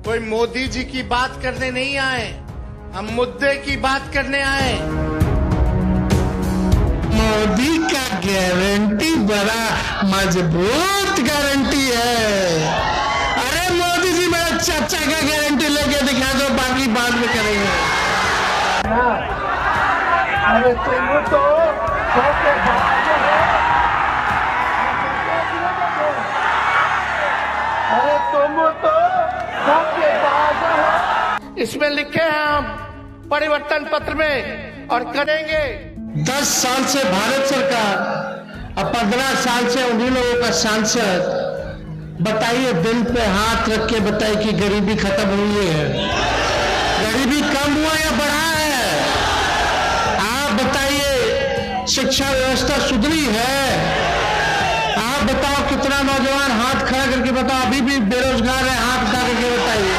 कोई मोदी जी की बात करने नहीं आए, हम मुद्दे की बात करने आए। मोदी का गारंटी बड़ा मजबूत गारंटी है। अरे मोदी जी मेरा चाचा का गारंटी लेके दिखा दो, बाकी बाद में करेंगे। अरे तुम तो अरे तुम तो इसमें लिखे हैं हम परिवर्तन पत्र में और करेंगे। 10 साल से भारत सरकार और 15 साल से उन्हीं लोगों का सांसद, बताइए दिल पे हाथ रख के बताइए कि गरीबी खत्म हुई है, गरीबी कम हुआ या बढ़ा है? आप बताइए शिक्षा व्यवस्था सुधरी है? आप बताओ कितना नौजवान हाथ खड़ा करके बताओ अभी भी बेरोजगार है, हाथ उठा करके बताइए।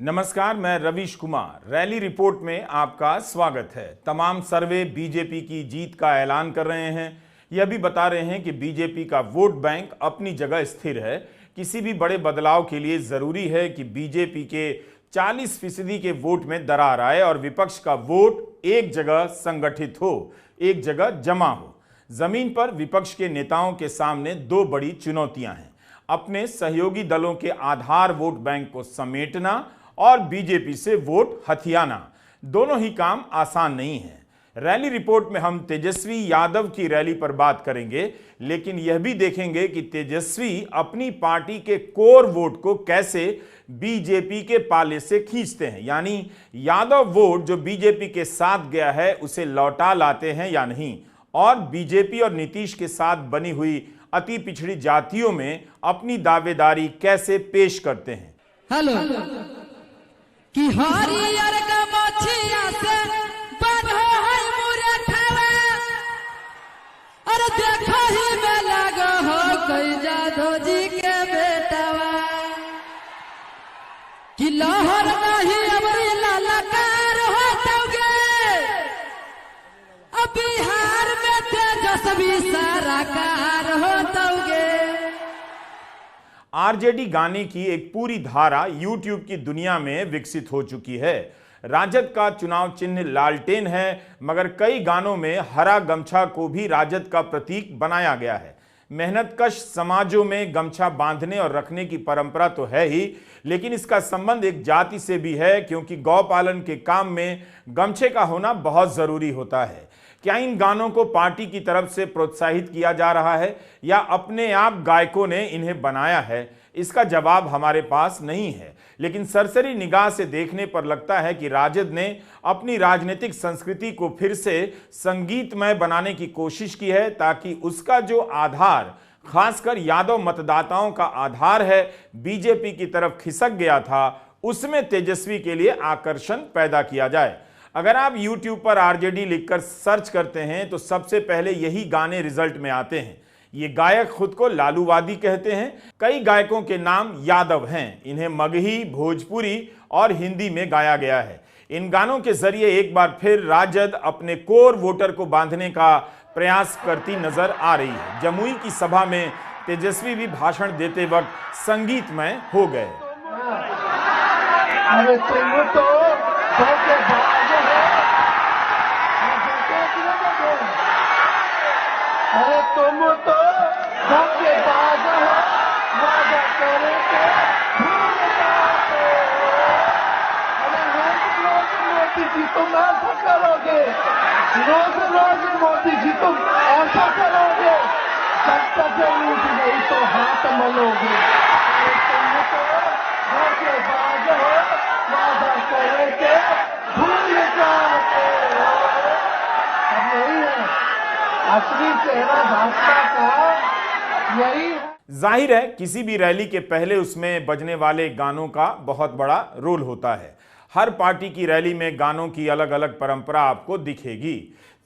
नमस्कार, मैं रवीश कुमार। रैली रिपोर्ट में आपका स्वागत है। तमाम सर्वे बीजेपी की जीत का ऐलान कर रहे हैं। यह भी बता रहे हैं कि बीजेपी का वोट बैंक अपनी जगह स्थिर है। किसी भी बड़े बदलाव के लिए जरूरी है कि बीजेपी के 40% के वोट में दरार आए और विपक्ष का वोट एक जगह संगठित हो, एक जगह जमा हो। जमीन पर विपक्ष के नेताओं के सामने दो बड़ी चुनौतियां हैं: अपने सहयोगी दलों के आधार वोट बैंक को समेटना और बीजेपी से वोट हथियाना। दोनों ही काम आसान नहीं है। रैली रिपोर्ट में हम तेजस्वी यादव की रैली पर बात करेंगे, लेकिन यह भी देखेंगे कि तेजस्वी अपनी पार्टी के कोर वोट को कैसे बीजेपी के पाले से खींचते हैं, यानी यादव वोट जो बीजेपी के साथ गया है उसे लौटा लाते हैं या नहीं, और बीजेपी और नीतीश के साथ बनी हुई अति पिछड़ी जातियों में अपनी दावेदारी कैसे पेश करते हैं। हेलो कि हरियर का मछिया से बंधो है मुरठवा, अरे देखो ही में लगो हो कोई जादो जी के बेटवा, कि लहर नहीं अबरी ललकार होतोगे, अब बिहार में तेजस्वी सरकार होतोगे। आरजेडी गाने की एक पूरी धारा यूट्यूब की दुनिया में विकसित हो चुकी है। राजद का चुनाव चिन्ह लालटेन है, मगर कई गानों में हरा गमछा को भी राजद का प्रतीक बनाया गया है। मेहनतकश समाजों में गमछा बांधने और रखने की परंपरा तो है ही, लेकिन इसका संबंध एक जाति से भी है, क्योंकि गौपालन के काम में गमछे का होना बहुत जरूरी होता है। क्या इन गानों को पार्टी की तरफ से प्रोत्साहित किया जा रहा है या अपने आप गायकों ने इन्हें बनाया है? इसका जवाब हमारे पास नहीं है, लेकिन सरसरी निगाह से देखने पर लगता है कि राजद ने अपनी राजनीतिक संस्कृति को फिर से संगीतमय बनाने की कोशिश की है, ताकि उसका जो आधार, खासकर यादव मतदाताओं का आधार है, बीजेपी की तरफ खिसक गया था, उसमें तेजस्वी के लिए आकर्षण पैदा किया जाए। अगर आप YouTube पर आरजेडी लिखकर सर्च करते हैं तो सबसे पहले यही गाने रिजल्ट में आते हैं। ये गायक खुद को लालूवादी कहते हैं। कई गायकों के नाम यादव हैं। इन्हें मगही, भोजपुरी और हिंदी में गाया गया है। इन गानों के जरिए एक बार फिर राजद अपने कोर वोटर को बांधने का प्रयास करती नजर आ रही है। जमुई की सभा में तेजस्वी भी भाषण देते वक्त संगीतमय हो गए। अरे तुम तो अरे तुम तो धोखेबाज हो, वादा करोगे भूल जाओगे। अरे रोज मोदी जी तुम ऐसा करोगे, रोज मोदी जी तुम ऐसा करोगे, जनता से लूट गई तो हाथ मलोगे। तुम तो धोखेबाज हो, वादा करोगे भूल जाओगे। अब यही है असली चेहरा भाजपा का, यही है। जाहिर है किसी भी रैली के पहले उसमें बजने वाले गानों का बहुत बड़ा रोल होता है। हर पार्टी की रैली में गानों की अलग अलग परंपरा आपको दिखेगी।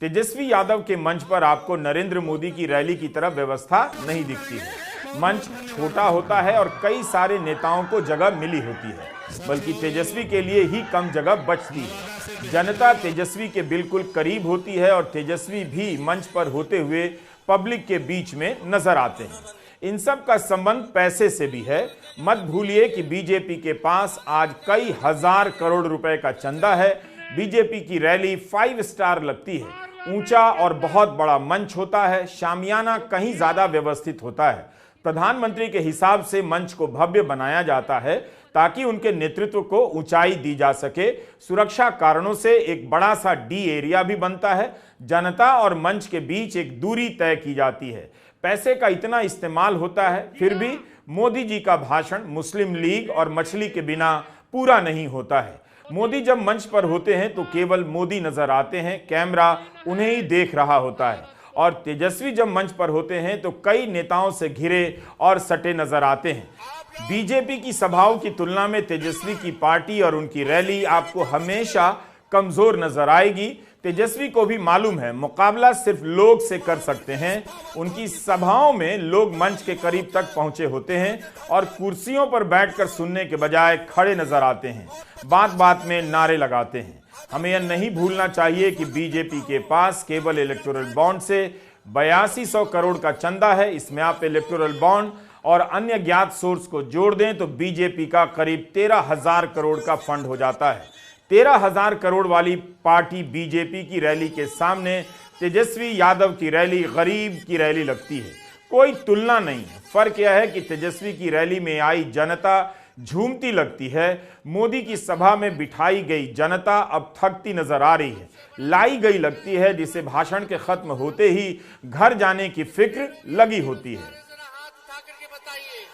तेजस्वी यादव के मंच पर आपको नरेंद्र मोदी की रैली की तरह व्यवस्था नहीं दिखती है। मंच छोटा होता है और कई सारे नेताओं को जगह मिली होती है, बल्कि तेजस्वी के लिए ही कम जगह बचती है। जनता तेजस्वी के बिल्कुल करीब होती है और तेजस्वी भी मंच पर होते हुए पब्लिक के बीच में नजर आते हैं। इन सब का संबंध पैसे से भी है। मत भूलिए कि बीजेपी के पास आज कई हजार करोड़ रुपए का चंदा है। बीजेपी की रैली 5 स्टार लगती है। ऊंचा और बहुत बड़ा मंच होता है। शामियाना कहीं ज्यादा व्यवस्थित होता है। प्रधानमंत्री के हिसाब से मंच को भव्य बनाया जाता है ताकि उनके नेतृत्व को ऊंचाई दी जा सके। सुरक्षा कारणों से एक बड़ा सा डी एरिया भी बनता है। जनता और मंच के बीच एक दूरी तय की जाती है। पैसे का इतना इस्तेमाल होता है, फिर भी मोदी जी का भाषण मुस्लिम लीग और मछली के बिना पूरा नहीं होता है। मोदी जब मंच पर होते हैं तो केवल मोदी नजर आते हैं, कैमरा उन्हें ही देख रहा होता है। और तेजस्वी जब मंच पर होते हैं तो कई नेताओं से घिरे और सटे नजर आते हैं। बीजेपी की सभाओं की तुलना में तेजस्वी की पार्टी और उनकी रैली आपको हमेशा कमजोर नजर आएगी। तेजस्वी को भी मालूम है मुकाबला सिर्फ लोग से कर सकते हैं। उनकी सभाओं में लोग मंच के करीब तक पहुंचे होते हैं और कुर्सियों पर बैठकर सुनने के बजाय खड़े नजर आते हैं, बात बात में नारे लगाते हैं। हमें यह नहीं भूलना चाहिए कि बीजेपी के पास केवल इलेक्टोरल बॉन्ड से 8200 करोड़ का चंदा है। इसमें आप इलेक्टोरल बॉन्ड और अन्य ज्ञात सोर्स को जोड़ दें तो बीजेपी का करीब 13,000 करोड़ का फंड हो जाता है। 13,000 करोड़ वाली पार्टी बीजेपी की रैली के सामने तेजस्वी यादव की रैली गरीब की रैली लगती है। कोई तुलना नहीं है। फर्क यह है कि तेजस्वी की रैली में आई जनता झूमती लगती है। मोदी की सभा में बिठाई गई जनता अब थकती नजर आ रही है, लाई गई लगती है, जिसे भाषण के खत्म होते ही घर जाने की फिक्र लगी होती है। हाथ उठा करके बताइए।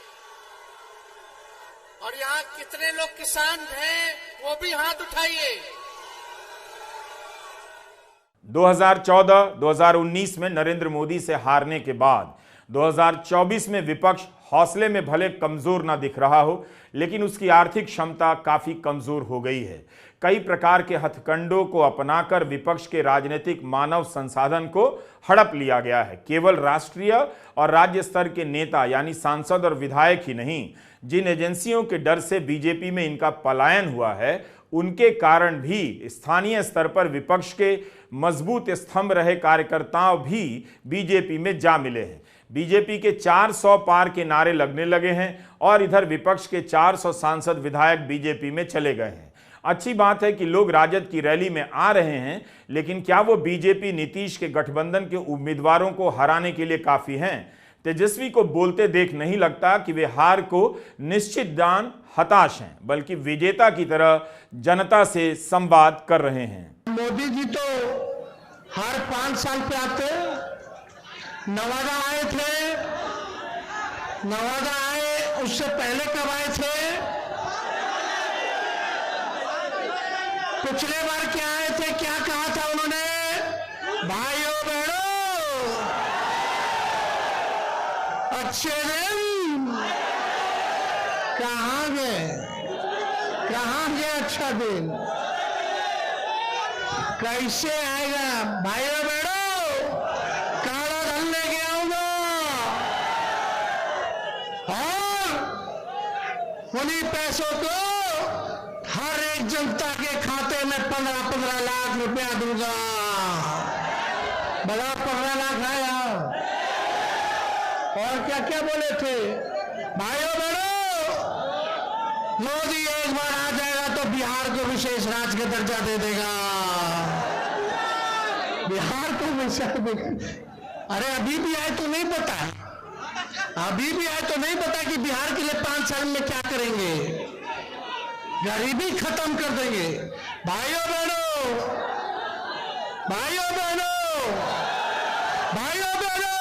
और यहाँ कितने लोग किसान हैं वो भी हाथ उठाइए। 2014-2019 में नरेंद्र मोदी से हारने के बाद 2024 में विपक्ष हौसले में भले कमजोर ना दिख रहा हो, लेकिन उसकी आर्थिक क्षमता काफी कमजोर हो गई है। कई प्रकार के हथकंडों को अपनाकर विपक्ष के राजनीतिक मानव संसाधन को हड़प लिया गया है। केवल राष्ट्रीय और राज्य स्तर के नेता यानी सांसद और विधायक ही नहीं, जिन एजेंसियों के डर से बीजेपी में इनका पलायन हुआ है, उनके कारण भी स्थानीय स्तर पर विपक्ष के मजबूत स्तंभ रहे कार्यकर्ताओं भी बीजेपी में जा मिले हैं। बीजेपी के 400 पार के नारे लगने लगे हैं और इधर विपक्ष के 400 सांसद विधायक बीजेपी में चले गए हैं। अच्छी बात है कि लोग राजद की रैली में आ रहे हैं, लेकिन क्या वो बीजेपी नीतीश के गठबंधन के उम्मीदवारों को हराने के लिए काफी हैं? तेजस्वी को बोलते देख नहीं लगता कि वे हार को निश्चित जान हताश हैं, बल्कि विजेता की तरह जनता से संवाद कर रहे हैं। मोदी जी तो हर 5 साल पे आते, नवादा आए थे, नवादा आए, उससे पहले कब आए थे? पिछले बार क्या आए थे, क्या कहा था उन्होंने? भाइयों बहनों, अच्छे दिन कहाँ गए? कहाँ गए अच्छा दिन? कैसे आएगा? भाइयों बहनों, काला धन लेके आऊंगा और उन्हीं पैसों को हर एक जनता के खाते में 15-15 लाख रुपया दूंगा। बड़ा 15 लाख आया। और क्या क्या बोले थे? भाइयों बहनों, मोदी एक बार आ जाएगा तो बिहार को विशेष राज्य का दर्जा दे देगा। बिहार को विशेष, अरे अभी भी आए तो नहीं पता, अभी भी आए तो नहीं पता कि बिहार के लिए 5 साल में क्या करेंगे। गरीबी खत्म कर देंगे। भाइयों बहनों, भाइयों बहनों, भाइयों बहनों,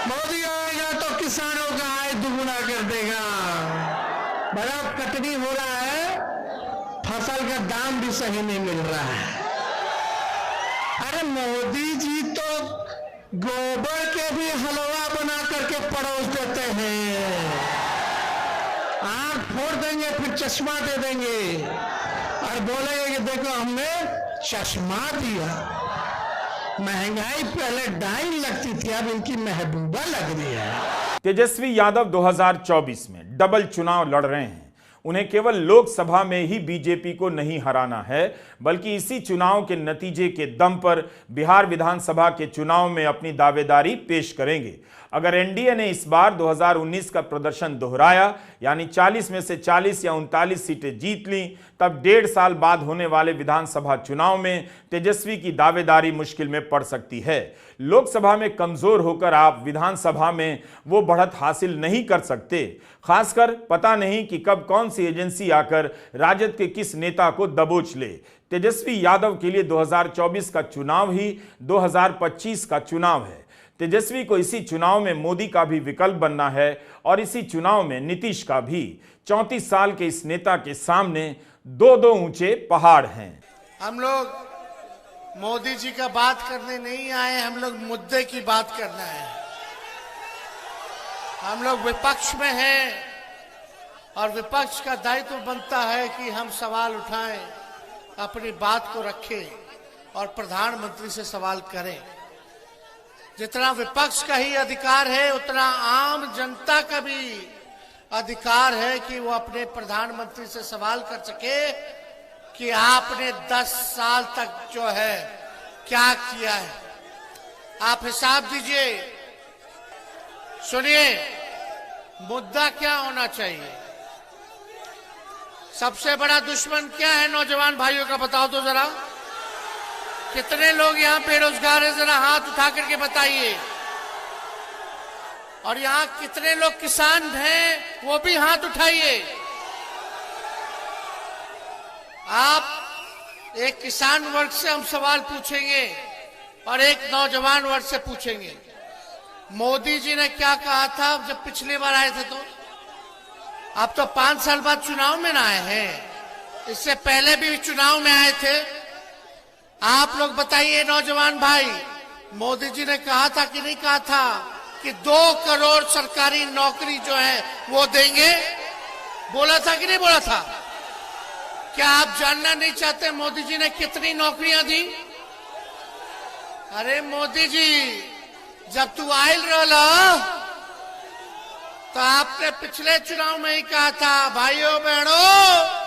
मोदी आएगा तो किसानों का आय दुगुना कर देगा। बड़ा कटनी हो रहा है, फसल का दाम भी सही नहीं मिल रहा है। अरे मोदी जी तो गोबर के भी हलवा बना करके परोस देते हैं। आंख फोड़ देंगे, फिर चश्मा दे देंगे और बोलेंगे कि देखो हमने चश्मा दिया। महंगाई पहले डाइन लगती थी, अब इनकी महबूबा लग रही है। तेजस्वी यादव 2024 में डबल चुनाव लड़ रहे हैं। उन्हें केवल लोकसभा में ही बीजेपी को नहीं हराना है, बल्कि इसी चुनाव के नतीजे के दम पर बिहार विधानसभा के चुनाव में अपनी दावेदारी पेश करेंगे। अगर एनडीए ने इस बार 2019 का प्रदर्शन दोहराया, यानी 40 में से 40 या 39 सीटें जीत ली, तब 1.5 साल बाद होने वाले विधानसभा चुनाव में तेजस्वी की दावेदारी मुश्किल में पड़ सकती है। लोकसभा में कमजोर होकर आप विधानसभा में वो बढ़त हासिल नहीं कर सकते। खासकर पता नहीं कि कब कौन सी एजेंसी आकर राजद के किस नेता को दबोच ले। तेजस्वी यादव के लिए 2024 का चुनाव ही 2025 का चुनाव है। तेजस्वी को इसी चुनाव में मोदी का भी विकल्प बनना है और इसी चुनाव में नीतीश का भी। 34 साल के इस नेता के सामने दो ऊंचे पहाड़ हैं। हम लोग मोदी जी का बात करने नहीं आए, हम लोग मुद्दे की बात करना है। हम लोग विपक्ष में हैं और विपक्ष का दायित्व बनता है कि हम सवाल उठाएं, अपनी बात को रखें और प्रधानमंत्री से सवाल करें। जितना विपक्ष का ही अधिकार है, उतना आम जनता का भी अधिकार है कि वो अपने प्रधानमंत्री से सवाल कर सके कि आपने 10 साल तक जो है क्या किया है। आप हिसाब दीजिए। सुनिए, मुद्दा क्या होना चाहिए? सबसे बड़ा दुश्मन क्या है नौजवान भाइयों का, बताओ तो जरा। कितने लोग यहाँ बेरोजगार हैं, जरा हाथ उठा करके बताइए। और यहाँ कितने लोग किसान हैं, वो भी हाथ उठाइए। आप एक किसान वर्ग से हम सवाल पूछेंगे और एक नौजवान वर्ग से पूछेंगे। मोदी जी ने क्या कहा था जब पिछली बार आए थे? तो अब तो 5 साल बाद चुनाव में ना आए हैं, इससे पहले भी चुनाव में आए थे। आप लोग बताइए नौजवान भाई, मोदी जी ने कहा था कि नहीं कहा था कि 2 करोड़ सरकारी नौकरी जो है वो देंगे? बोला था कि नहीं बोला था? क्या आप जानना नहीं चाहते मोदी जी ने कितनी नौकरियां दी? अरे मोदी जी, जब तू आयल रहा तो आपने पिछले चुनाव में ही कहा था, भाइयों बहनों,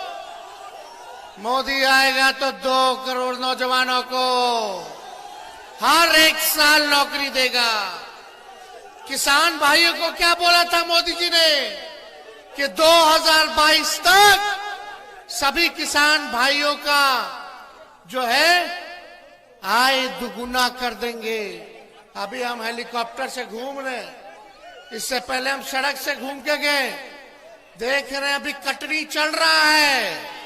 मोदी आएगा तो 2 करोड़ नौजवानों को हर 1 साल नौकरी देगा। किसान भाइयों को क्या बोला था मोदी जी ने कि 2022 तक सभी किसान भाइयों का जो है आय दुगुना कर देंगे। अभी हम हेलीकॉप्टर से घूम रहे हैं, इससे पहले हम सड़क से घूम के गए, देख रहे हैं अभी कटनी चल रहा है,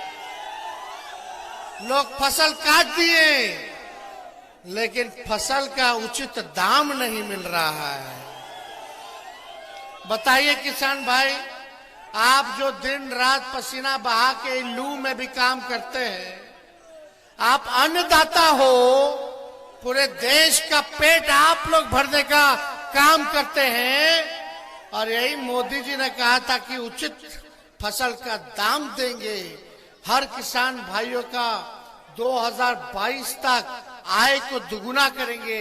लोग फसल काट दिए, लेकिन फसल का उचित दाम नहीं मिल रहा है। बताइए किसान भाई, आप जो दिन रात पसीना बहा के लू में भी काम करते हैं, आप अन्नदाता हो, पूरे देश का पेट आप लोग भरने का काम करते हैं, और यही मोदी जी ने कहा था कि उचित फसल का दाम देंगे, हर किसान भाइयों का 2022 तक आय को दुगुना करेंगे।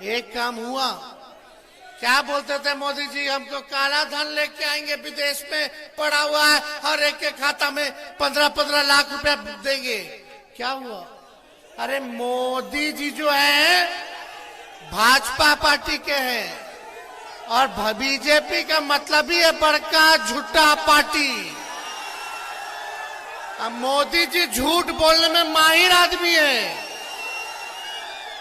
एक काम हुआ? क्या बोलते थे मोदी जी, हमको काला धन लेके आएंगे, विदेश में पड़ा हुआ है, हर एक के खाता में 15-15 लाख रुपया देंगे। क्या हुआ? अरे मोदी जी जो है भाजपा पार्टी के हैं, और बीजेपी का मतलब ही है बड़का झूठा पार्टी। अब मोदी जी झूठ बोलने में माहिर आदमी है।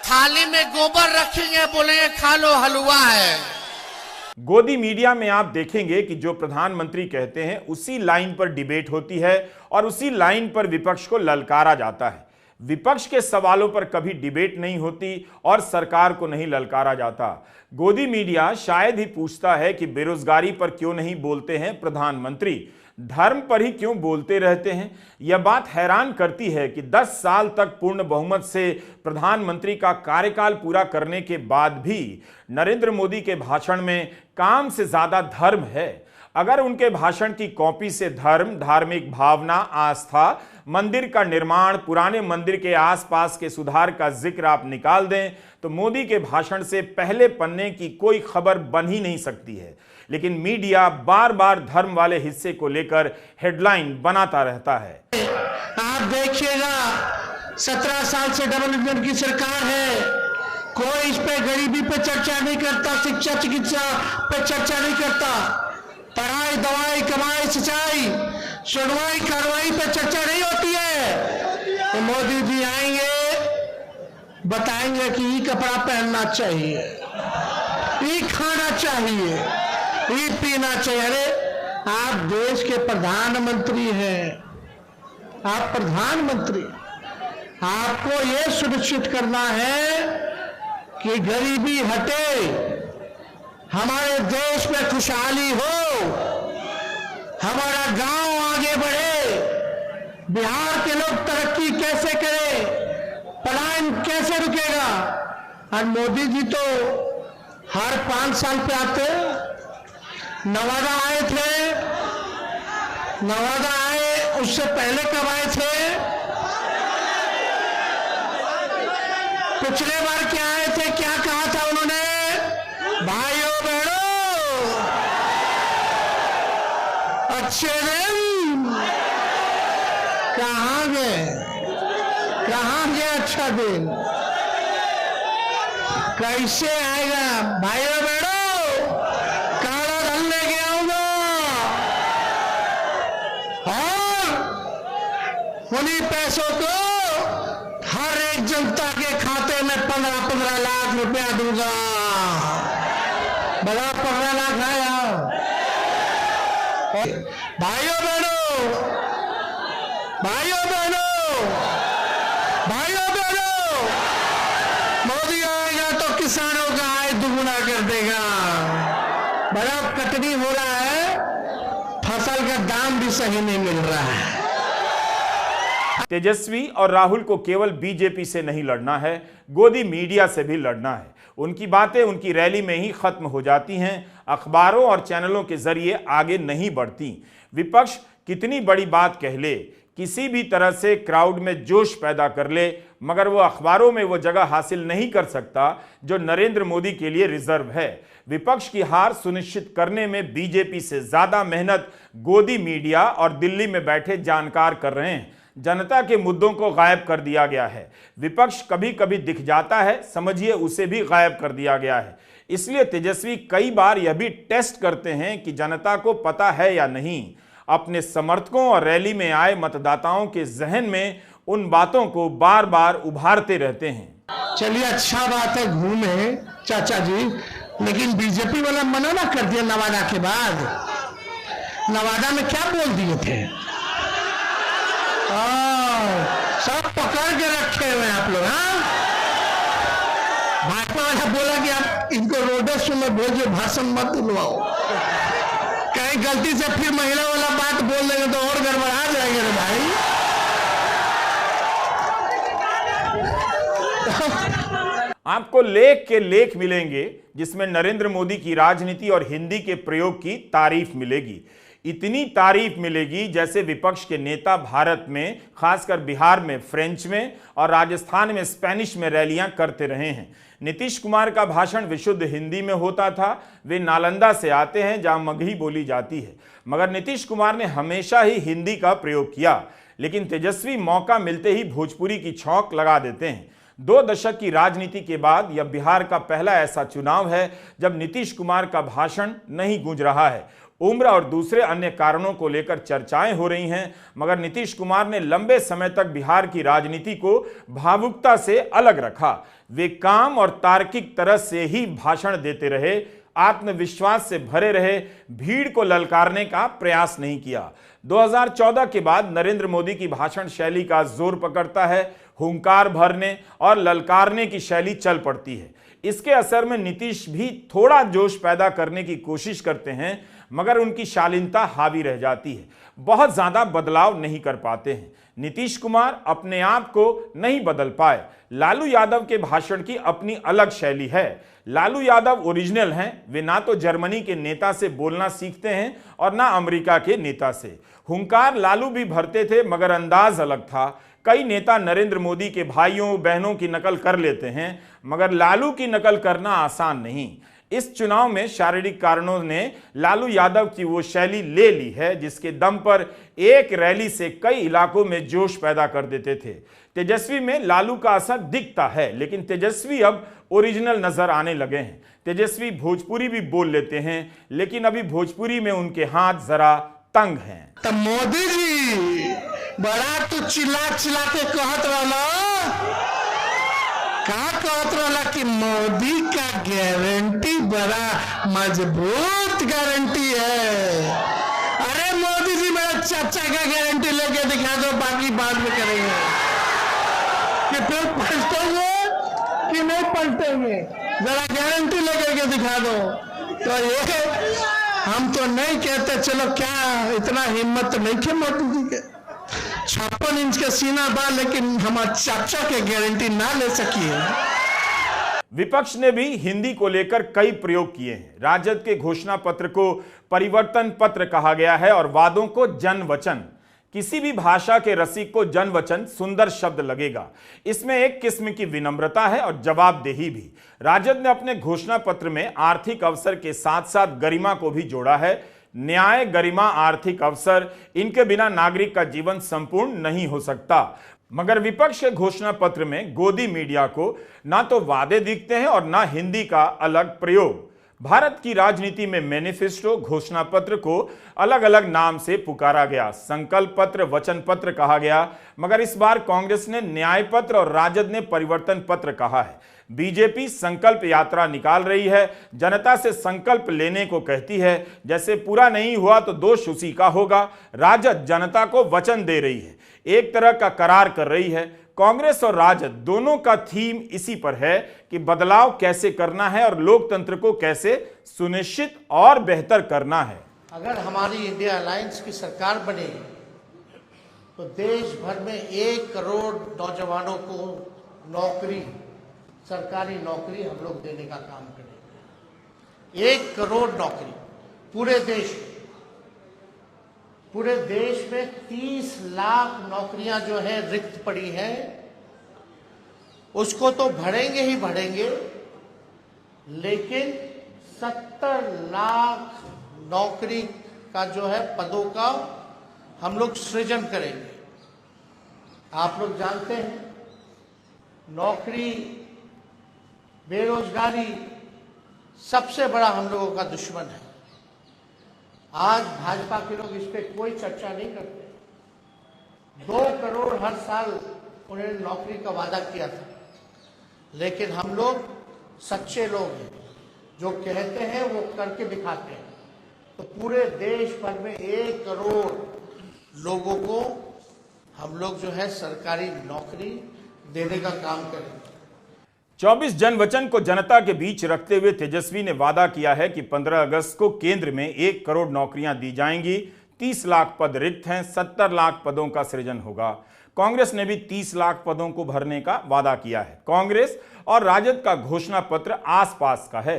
थाली में गोबर रखेंगे, बोलेंगे खा लो, हलवा है। गोदी मीडिया में आप देखेंगे कि जो प्रधानमंत्री कहते हैं उसी लाइन पर डिबेट होती है और उसी लाइन पर विपक्ष को ललकारा जाता है। विपक्ष के सवालों पर कभी डिबेट नहीं होती और सरकार को नहीं ललकारा जाता। गोदी मीडिया शायद ही पूछता है कि बेरोजगारी पर क्यों नहीं बोलते हैं प्रधानमंत्री, धर्म पर ही क्यों बोलते रहते हैं। यह बात हैरान करती है कि 10 साल तक पूर्ण बहुमत से प्रधानमंत्री का कार्यकाल पूरा करने के बाद भी नरेंद्र मोदी के भाषण में काम से ज्यादा धर्म है। अगर उनके भाषण की कॉपी से धर्म, धार्मिक भावना, आस्था, मंदिर का निर्माण, पुराने मंदिर के आसपास के सुधार का जिक्र आप निकाल दें तो मोदी के भाषण से पहले पन्ने की कोई खबर बन ही नहीं सकती है। लेकिन मीडिया बार बार धर्म वाले हिस्से को लेकर हेडलाइन बनाता रहता है। आप देखिएगा 17 साल से डबल इंजन की सरकार है, कोई इस पे गरीबी पे चर्चा नहीं करता, शिक्षा चिकित्सा पे चर्चा नहीं करता, पढ़ाई दवाई कमाई सिंचाई सुनवाई कार्रवाई पे चर्चा नहीं होती है। तो मोदी जी आएंगे बताएंगे कि ये कपड़ा पहनना चाहिए, ये खाना चाहिए, ये पीना चाहिए। अरे आप देश के प्रधानमंत्री हैं, आप प्रधानमंत्री, आपको यह सुनिश्चित करना है कि गरीबी हटे, हमारे देश में खुशहाली हो, हमारा गांव आगे बढ़े, बिहार के लोग तरक्की कैसे करें, पलायन कैसे रुकेगा। और मोदी जी तो हर 5 साल पे आते, नवादा आए थे, नवादा आए, उससे पहले कब आए थे, पिछले बार क्या आए थे, क्या कहा था उन्होंने, भाइयों बहनों अच्छे दिन, कहां गए, कहां गया अच्छा दिन, कैसे आएगा, भाइयों बहनों काला धन लेके आऊंगा और उन्हीं पैसों को हर एक जनता के खाते में 15-15 लाख रुपया दूंगा। बड़ा 15 लाख आया। भाइयों बहनों, भाइयों बहनों, भाइयों बहनों, मोदी आएगा तो किसानों का आय दुगुना कर देगा। बड़ा कटनी हो रहा है, फसल का दाम भी सही नहीं मिल रहा है। तेजस्वी और राहुल को केवल बीजेपी से नहीं लड़ना है, गोदी मीडिया से भी लड़ना है। उनकी बातें उनकी रैली में ही खत्म हो जाती हैं, अखबारों और चैनलों के जरिए आगे नहीं बढ़ती। विपक्ष कितनी बड़ी बात कह ले, किसी भी तरह से क्राउड में जोश पैदा कर ले, मगर वो अखबारों में वो जगह हासिल नहीं कर सकता जो नरेंद्र मोदी के लिए रिजर्व है। विपक्ष की हार सुनिश्चित करने में बीजेपी से ज्यादा मेहनत गोदी मीडिया और दिल्ली में बैठे जानकार कर रहे हैं। जनता के मुद्दों को गायब कर दिया गया है। विपक्ष कभी कभी दिख जाता है, समझिए उसे भी गायब कर दिया गया है। इसलिए तेजस्वी कई बार यह भी टेस्ट करते हैं कि जनता को पता है या नहीं। अपने समर्थकों और रैली में आए मतदाताओं के जहन में उन बातों को बार बार उभारते रहते हैं। चलिए अच्छा बात है घूमे चाचा जी, लेकिन बीजेपी वाला मना ना कर दिया नवादा के बाद। नवादा में क्या बोल दिए थे, सब पकड़ के रखे हुए आप लोग। हाँ, भाजपा वाला बोला कि आप इनको रोडस में भेजो, भाषण मत दिलवाओ, कहीं गलती से फिर महिला वाला बात बोल देंगे तो और गड़बड़ा जाएंगे रे भाई। आपको लेख के लेख मिलेंगे जिसमें नरेंद्र मोदी की राजनीति और हिंदी के प्रयोग की तारीफ मिलेगी। इतनी तारीफ मिलेगी जैसे विपक्ष के नेता भारत में, खासकर बिहार में फ्रेंच में और राजस्थान में स्पेनिश में रैलियां करते रहे हैं। नीतीश कुमार का भाषण विशुद्ध हिंदी में होता था। वे नालंदा से आते हैं जहां मगही बोली जाती है, मगर नीतीश कुमार ने हमेशा ही हिंदी का प्रयोग किया। लेकिन तेजस्वी मौका मिलते ही भोजपुरी की छौंक लगा देते हैं। 2 दशक की राजनीति के बाद यह बिहार का पहला ऐसा चुनाव है जब नीतीश कुमार का भाषण नहीं गूंज रहा है। उम्र और दूसरे अन्य कारणों को लेकर चर्चाएं हो रही हैं, मगर नीतीश कुमार ने लंबे समय तक बिहार की राजनीति को भावुकता से अलग रखा। वे काम और तार्किक तरह से ही भाषण देते रहे, आत्मविश्वास से भरे रहे, भीड़ को ललकारने का प्रयास नहीं किया। 2014 के बाद नरेंद्र मोदी की भाषण शैली का जोर पकड़ता है, हुंकार भरने और ललकारने की शैली चल पड़ती है। इसके असर में नीतीश भी थोड़ा जोश पैदा करने की कोशिश करते हैं, मगर उनकी शालीनता हावी रह जाती है। बहुत ज्यादा बदलाव नहीं कर पाते हैं। नीतीश कुमार अपने आप को नहीं बदल पाए। लालू यादव के भाषण की अपनी अलग शैली है। लालू यादव ओरिजिनल हैं। वे ना तो जर्मनी के नेता से बोलना सीखते हैं और ना अमेरिका के नेता से। हुंकार लालू भी भरते थे, मगर अंदाज अलग था। कई नेता नरेंद्र मोदी के भाइयों बहनों की नकल कर लेते हैं, मगर लालू की नकल करना आसान नहीं। इस चुनाव में शारीरिक कारणों ने लालू यादव की वो शैली ले ली है जिसके दम पर एक रैली से कई इलाकों में जोश पैदा कर देते थे। तेजस्वी में लालू का असर दिखता है, लेकिन तेजस्वी अब ओरिजिनल नजर आने लगे हैं। तेजस्वी भोजपुरी भी बोल लेते हैं, लेकिन अभी भोजपुरी में उनके हाथ जरा तंग हैं। तो मोदी जी बड़ा तो चिल्ला चिल्ला के कहत रहला, का कहत रहला कि मोदी का गारंटी बड़ा मजबूत गारंटी है। अरे मोदी जी मेरा चाचा का गारंटी लेके दिखा दो, बाकी बाद में करेंगे। कि फिर पलटेंगे कि नहीं पलटेंगे, जरा गारंटी लेकर के दिखा दो। तो ये हम तो नहीं कहते, चलो क्या इतना हिम्मत तो नहीं थे मोदी जी के, 56 इंच का सीना बा, लेकिन हमारे चाचा के गारंटी ना ले सकिए। विपक्ष ने भी हिंदी को लेकर कई प्रयोग किए हैं। राजद के घोषणा पत्र को परिवर्तन पत्र कहा गया है और वादों को जन वचन। किसी भी भाषा के रसिक को जन वचन सुंदर शब्द लगेगा। इसमें एक किस्म की विनम्रता है और जवाबदेही भी। राजद ने अपने घोषणा पत्र में आर्थिक अवसर के साथ साथ गरिमा को भी जोड़ा है। न्याय, गरिमा, आर्थिक अवसर, इनके बिना नागरिक का जीवन संपूर्ण नहीं हो सकता। मगर विपक्ष के घोषणा पत्र में गोदी मीडिया को ना तो वादे दिखते हैं और ना हिंदी का अलग प्रयोग। भारत की राजनीति में मैनिफेस्टो, घोषणा पत्र को अलग अलग नाम से पुकारा गया। संकल्प पत्र, वचन पत्र कहा गया, मगर इस बार कांग्रेस ने न्याय पत्र और राजद ने परिवर्तन पत्र कहा है। बीजेपी संकल्प यात्रा निकाल रही है, जनता से संकल्प लेने को कहती है, जैसे पूरा नहीं हुआ तो दोष उसी का होगा। राजद जनता को वचन दे रही है, एक तरह का करार कर रही है। कांग्रेस और राजद दोनों का थीम इसी पर है कि बदलाव कैसे करना है और लोकतंत्र को कैसे सुनिश्चित और बेहतर करना है। अगर हमारी इंडिया अलायंस की सरकार बने तो देश भर में 1 करोड़ नौजवानों को नौकरी, सरकारी नौकरी हम लोग देने का काम करेंगे। 1 करोड़ नौकरी पूरे देश में। पूरे देश में 30 लाख नौकरियां जो है रिक्त पड़ी हैं, उसको तो भरेंगे ही भरेंगे, लेकिन 70 लाख नौकरी का जो है पदों का हम लोग सृजन करेंगे। आप लोग जानते हैं नौकरी, बेरोजगारी सबसे बड़ा हम लोगों का दुश्मन है। आज भाजपा के लोग इस पे कोई चर्चा नहीं करते। 2 करोड़ हर साल उन्होंने नौकरी का वादा किया था, लेकिन हम लोग सच्चे लोग हैं, जो कहते हैं वो करके दिखाते हैं। तो पूरे देश भर में 1 करोड़ लोगों को हम लोग जो है सरकारी नौकरी देने का काम करेंगे। 24 जन वचन को जनता के बीच रखते हुए तेजस्वी ने वादा किया है कि 15 अगस्त को केंद्र में 1 करोड़ नौकरियां दी जाएंगी। 30 लाख पद रिक्त हैं, 70 लाख पदों का सृजन होगा। कांग्रेस ने भी 30 लाख पदों को भरने का वादा किया है। कांग्रेस और राजद का घोषणा पत्र आसपास का है।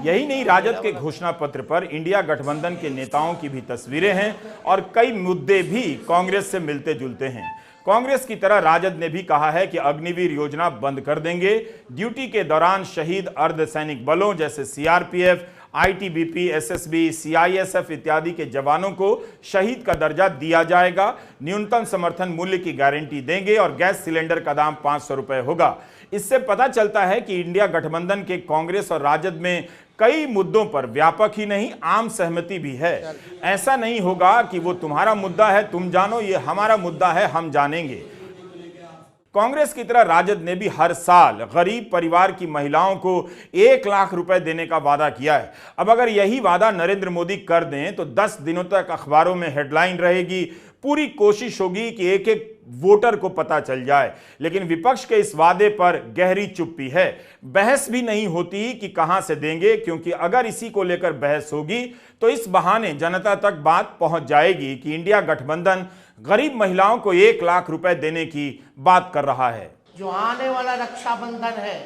यही नहीं, राजद के घोषणा पत्र पर इंडिया गठबंधन के नेताओं की भी तस्वीरें हैं और कई मुद्दे भी कांग्रेस से मिलते जुलते हैं। कांग्रेस की तरह राजद ने भी कहा है कि अग्निवीर योजना बंद कर देंगे। ड्यूटी के दौरान शहीद अर्धसैनिक बलों जैसे सीआरपीएफ, आईटीबीपी, एसएसबी, सीआईएसएफ इत्यादि के जवानों को शहीद का दर्जा दिया जाएगा। न्यूनतम समर्थन मूल्य की गारंटी देंगे और गैस सिलेंडर का दाम 500 रुपए होगा। इससे पता चलता है कि इंडिया गठबंधन के कांग्रेस और राजद में कई मुद्दों पर व्यापक ही नहीं, आम सहमति भी है। ऐसा नहीं होगा कि वो तुम्हारा मुद्दा है तुम जानो, ये हमारा मुद्दा है हम जानेंगे। कांग्रेस की तरह राजद ने भी हर साल गरीब परिवार की महिलाओं को 1 लाख रुपए देने का वादा किया है। अब अगर यही वादा नरेंद्र मोदी कर दें तो 10 दिनों तक अखबारों में हेडलाइन रहेगी। पूरी कोशिश होगी कि एक एक वोटर को पता चल जाए, लेकिन विपक्ष के इस वादे पर गहरी चुप्पी है। बहस भी नहीं होती कि कहां से देंगे, क्योंकि अगर इसी को लेकर बहस होगी तो इस बहाने जनता तक बात पहुंच जाएगी कि इंडिया गठबंधन गरीब महिलाओं को 1 लाख रुपए देने की बात कर रहा है। जो आने वाला रक्षाबंधन है,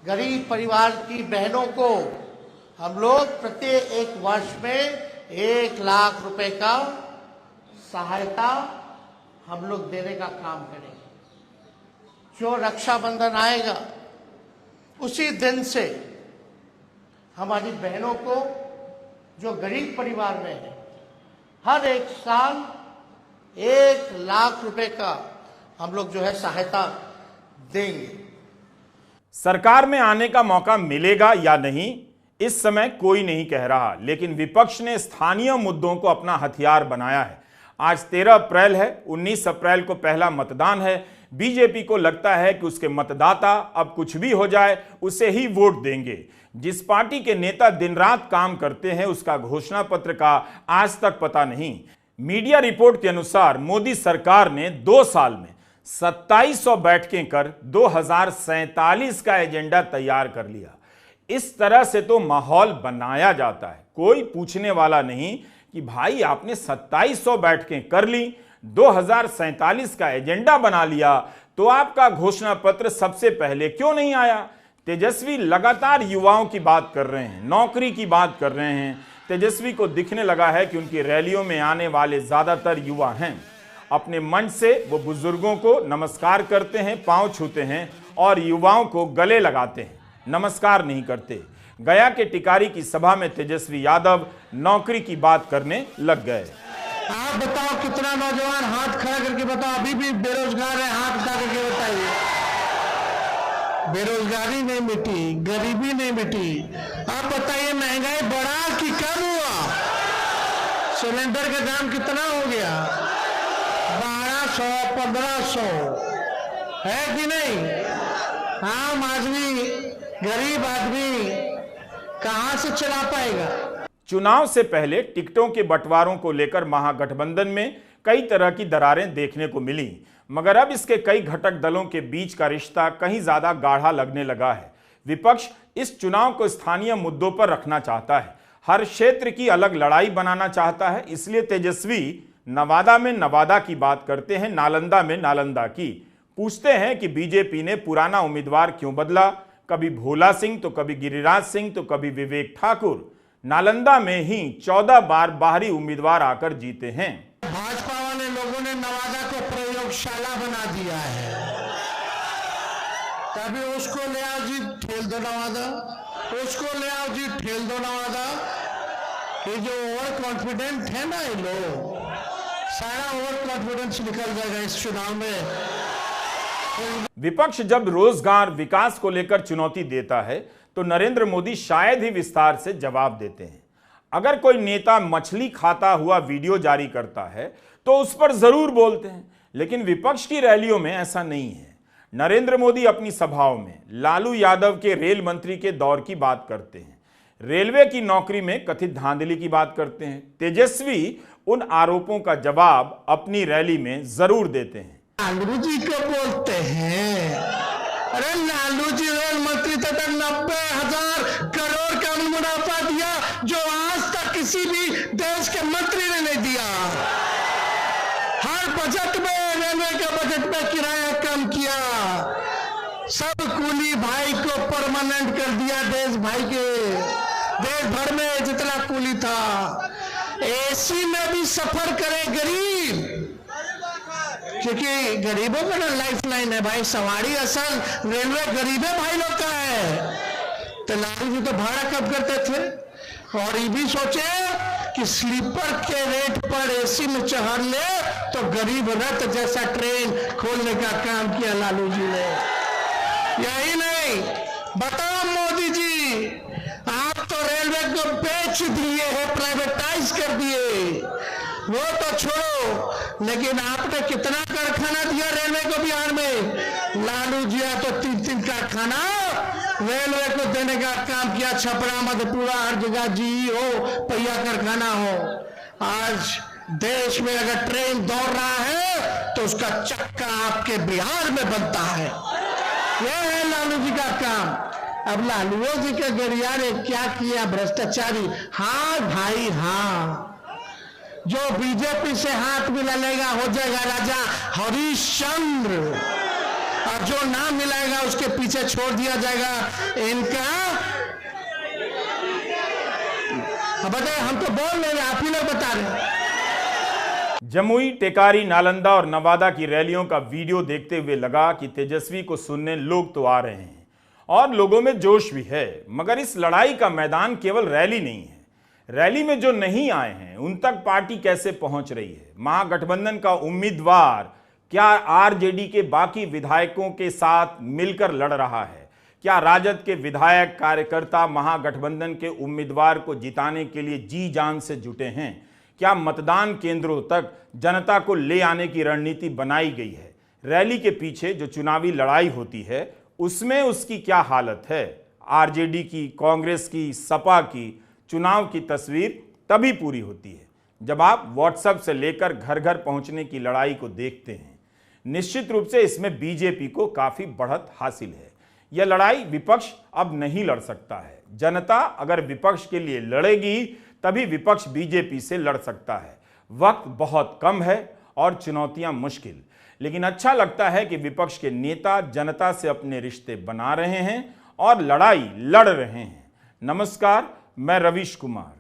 गरीब परिवार की बहनों को हम लोग प्रत्येक 1 वर्ष में 1 लाख रुपए का सहायता हम लोग देने का काम करेंगे। जो रक्षाबंधन आएगा उसी दिन से हमारी बहनों को जो गरीब परिवार में है हर एक साल 1 लाख रुपए का हम लोग जो है सहायता देंगे। सरकार में आने का मौका मिलेगा या नहीं इस समय कोई नहीं कह रहा, लेकिन विपक्ष ने स्थानीय मुद्दों को अपना हथियार बनाया है। आज 13 अप्रैल है, 19 अप्रैल को पहला मतदान है। बीजेपी को लगता है कि उसके मतदाता अब कुछ भी हो जाए उसे ही वोट देंगे। जिस पार्टी के नेता दिन रात काम करते हैं उसका घोषणा पत्र का आज तक पता नहीं। मीडिया रिपोर्ट के अनुसार मोदी सरकार ने 2 साल में 2700 बैठकें कर 2047 का एजेंडा तैयार कर लिया। इस तरह से तो माहौल बनाया जाता है। कोई पूछने वाला नहीं कि भाई आपने 2700 बैठकें कर ली, 2047 का एजेंडा बना लिया, तो आपका घोषणा पत्र सबसे पहले क्यों नहीं आया? तेजस्वी लगातार युवाओं की बात कर रहे हैं, नौकरी की बात कर रहे हैं। तेजस्वी को दिखने लगा है कि उनकी रैलियों में आने वाले ज्यादातर युवा हैं। अपने मंच से वो बुजुर्गों को नमस्कार करते हैं, पांव छूते हैं और युवाओं को गले लगाते हैं, नमस्कार नहीं करते। गया के टिकारी की सभा में तेजस्वी यादव नौकरी की बात करने लग गए। आप बताओ कितना नौजवान हाथ खड़ा करके बताओ अभी भी बेरोजगार है, हाथ उठा करके बताइए। बेरोजगारी नहीं मिटी, गरीबी नहीं मिटी। आप बताइए महंगाई बढ़ा कि कम हुआ? सिलेंडर का दाम कितना हो गया? 1200 1500 है कि नहीं? आम आदमी, गरीब आदमी कहां से चला पाएगा? चुनाव से पहले टिकटों के बंटवारों को लेकर महागठबंधन में कई तरह की दरारें देखने को मिली, मगर अब इसके कई घटक दलों के बीच का रिश्ता कहीं ज्यादा गाढ़ा लगने लगा है। विपक्ष इस चुनाव को स्थानीय मुद्दों पर रखना चाहता है, हर क्षेत्र की अलग लड़ाई बनाना चाहता है। इसलिए तेजस्वी नवादा में नवादा की बात करते हैं, नालंदा में नालंदा की। पूछते हैं कि बीजेपी ने पुराना उम्मीदवार क्यों बदला, कभी भोला सिंह तो कभी गिरिराज सिंह तो कभी विवेक ठाकुर। नालंदा में ही 14 बार बाहरी उम्मीदवार आकर जीते हैं। भाजपा वाले लोगों ने नवादा को प्रयोगशाला बना दिया है। कभी उसको ले आओ जी ठेल दो नवादा, उसको ले आओ जी ठेल दो नवादा। ये जो ओवर कॉन्फिडेंट है ना ये लोग, सारा ओवर कॉन्फिडेंस निकल जाएगा इस चुनाव में। विपक्ष जब रोजगार विकास को लेकर चुनौती देता है तो नरेंद्र मोदी शायद ही विस्तार से जवाब देते हैं। अगर कोई नेता मछली खाता हुआ वीडियो जारी करता है तो उस पर जरूर बोलते हैं, लेकिन विपक्ष की रैलियों में ऐसा नहीं है। नरेंद्र मोदी अपनी सभाओं में लालू यादव के रेल मंत्री के दौर की बात करते हैं, रेलवे की नौकरी में कथित धांधली की बात करते हैं। तेजस्वी उन आरोपों का जवाब अपनी रैली में जरूर देते हैं। लालू जी को बोलते हैं, अरे लालू जी रेल मंत्री थे तो 90,000 करोड़ का मुनाफा दिया जो आज तक किसी भी देश के मंत्री ने नहीं दिया। हर बजट में, रेलवे के बजट में किराया कम किया, सब कूली भाई को परमानेंट कर दिया। देश भाई के देश भर में जितना कूली था, एसी में भी सफर करे गरीब, क्योंकि गरीबों का ना लाइफ लाइन है भाई। सवारी असल रेलवे गरीबे भाई लोग का है। तो लालू जी तो भाड़ा कम करते थे और ये भी सोचे कि स्लीपर के रेट पर एसी में चढ़ ले तो गरीब रथ जैसा ट्रेन खोलने का काम किया लालू जी ने। यही नहीं, बताओ मोदी जी, आप तो रेलवे को बेच दिए हैं, प्राइवेटाइज कर दिए, वो तो छोड़ो, लेकिन आपने कितना कारखाना दिया रेलवे को बिहार में? लालू जी तो 3-3 कारखाना रेलवे को देने का काम किया। छपरा, मधेपुरा, हर जगह जी हो, पहिया कारखाना हो। आज देश में अगर ट्रेन दौड़ रहा है तो उसका चक्का आपके बिहार में बनता है। यह है लालू जी का काम। अब लालू जी के गरिया ने क्या किया? भ्रष्टाचारी। हाँ भाई हाँ, जो बीजेपी से हाथ मिलाएगा हो जाएगा राजा हरिश्चंद्र, और जो ना मिलाएगा उसके पीछे छोड़ दिया जाएगा इनका। बताइए, हम तो बोल रहे हैं, आप ही लोग बता रहे हैं। जमुई, टेकारी, नालंदा और नवादा की रैलियों का वीडियो देखते हुए लगा कि तेजस्वी को सुनने लोग तो आ रहे हैं और लोगों में जोश भी है, मगर इस लड़ाई का मैदान केवल रैली नहीं है। रैली में जो नहीं आए हैं उन तक पार्टी कैसे पहुंच रही है? महागठबंधन का उम्मीदवार क्या आरजेडी के बाकी विधायकों के साथ मिलकर लड़ रहा है? क्या राजद के विधायक कार्यकर्ता महागठबंधन के उम्मीदवार को जिताने के लिए जी जान से जुटे हैं? क्या मतदान केंद्रों तक जनता को ले आने की रणनीति बनाई गई है? रैली के पीछे जो चुनावी लड़ाई होती है उसमें उसकी क्या हालत है? आरजेडी की, कांग्रेस की, सपा की चुनाव की तस्वीर तभी पूरी होती है जब आप व्हाट्सएप से लेकर घर घर पहुंचने की लड़ाई को देखते हैं। निश्चित रूप से इसमें बीजेपी को काफी बढ़त हासिल है। यह लड़ाई विपक्ष अब नहीं लड़ सकता है। जनता अगर विपक्ष के लिए लड़ेगी तभी विपक्ष बीजेपी से लड़ सकता है। वक्त बहुत कम है और चुनौतियां मुश्किल, लेकिन अच्छा लगता है कि विपक्ष के नेता जनता से अपने रिश्ते बना रहे हैं और लड़ाई लड़ रहे हैं। नमस्कार, मैं रवीश कुमार।